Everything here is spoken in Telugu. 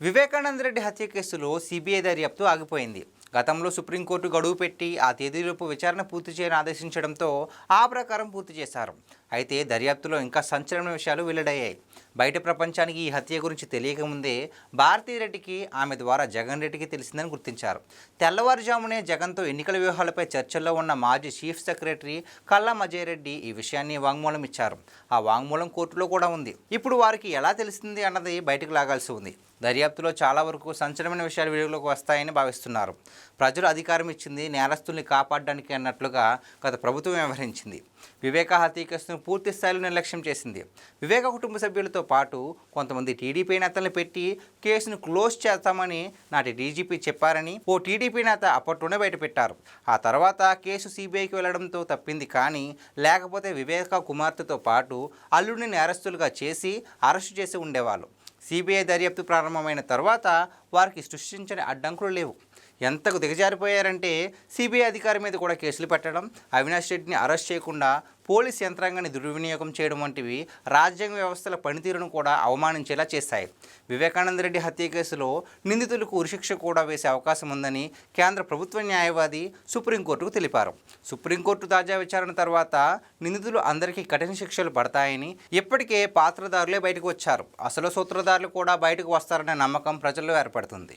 వివేకానంద రెడ్డి హత్య కేసులో సిబిఐ దర్యాప్తు ఆగిపోయింది. గతంలో సుప్రీంకోర్టు గడువు పెట్టి ఆ తేదీలోపు విచారణ పూర్తి చేయని ఆదేశించడంతో ఆ ప్రకారం పూర్తి చేశారు. అయితే దర్యాప్తులో ఇంకా సంచలన విషయాలు వెల్లడయ్యాయి. బయట ప్రపంచానికి ఈ హత్య గురించి తెలియకముందే భారతీరెడ్డికి ఆమె ద్వారా జగన్ రెడ్డికి తెలిసిందని గుర్తించారు. తెల్లవారుజామునే జగన్తో ఎన్నికల వ్యూహాలపై చర్చల్లో ఉన్న మాజీ చీఫ్ సెక్రటరీ కల్లం అజయ్ రెడ్డి ఈ విషయాన్ని వాంగ్మూలం ఇచ్చారు. ఆ వాంగ్మూలం కోర్టులో కూడా ఉంది. ఇప్పుడు వారికి ఎలా తెలిసింది అన్నది బయటకు లాగాల్సి ఉంది. దర్యాప్తులో చాలా వరకు సంచలనమైన విషయాలు వెలుగులోకి వస్తాయని భావిస్తున్నారు. ప్రజలు అధికారం ఇచ్చింది నేరస్తుల్ని కాపాడడానికి అన్నట్లుగా గత ప్రభుత్వం వ్యవహరించింది. వివేక హత్య కేసును పూర్తి స్థాయిలో నిర్లక్ష్యం చేసింది. వివేక కుటుంబ సభ్యులతో పాటు కొంతమంది టీడీపీ నేతలను పెట్టి కేసును క్లోజ్ చేస్తామని నాటి డీజీపీ చెప్పారని ఓ టీడీపీ నేత అప్పట్లోనే బయటపెట్టారు. ఆ తర్వాత కేసు సిబిఐకి వెళ్లడంతో తప్పింది. కానీ లేకపోతే వివేక కుమార్తెతో పాటు అల్లుడిని నేరస్తులుగా చేసి అరెస్టు చేసి ఉండేవాళ్ళు. సిబిఐ దర్యాప్తు ప్రారంభమైన తర్వాత వారికి సృష్టించని అడ్డంకులు లేవు. ఎంతకు దిగజారిపోయారంటే సిబిఐ అధికారి మీద కూడా కేసులు పెట్టడం, అవినాష్ రెడ్డిని అరెస్ట్ చేయకుండా పోలీస్ యంత్రాంగాన్ని దుర్వినియోగం చేయడం వంటివి రాజ్యాంగ వ్యవస్థల పనితీరును కూడా అవమానించేలా చేశాయి. వివేకానంద రెడ్డి హత్య కేసులో నిందితులకు ఉరిశిక్ష కూడా వేసే అవకాశం ఉందని కేంద్ర ప్రభుత్వ న్యాయవాది సుప్రీంకోర్టుకు తెలిపారు. సుప్రీంకోర్టు తాజా విచారణ తర్వాత నిందితులు అందరికీ కఠిన శిక్షలు పడతాయని, ఇప్పటికే పాత్రదారులే బయటకు వచ్చారు. అసలు సూత్రధారులు కూడా బయటకు వస్తారనే నమ్మకం ప్రజల్లో ఏర్పడుతుంది.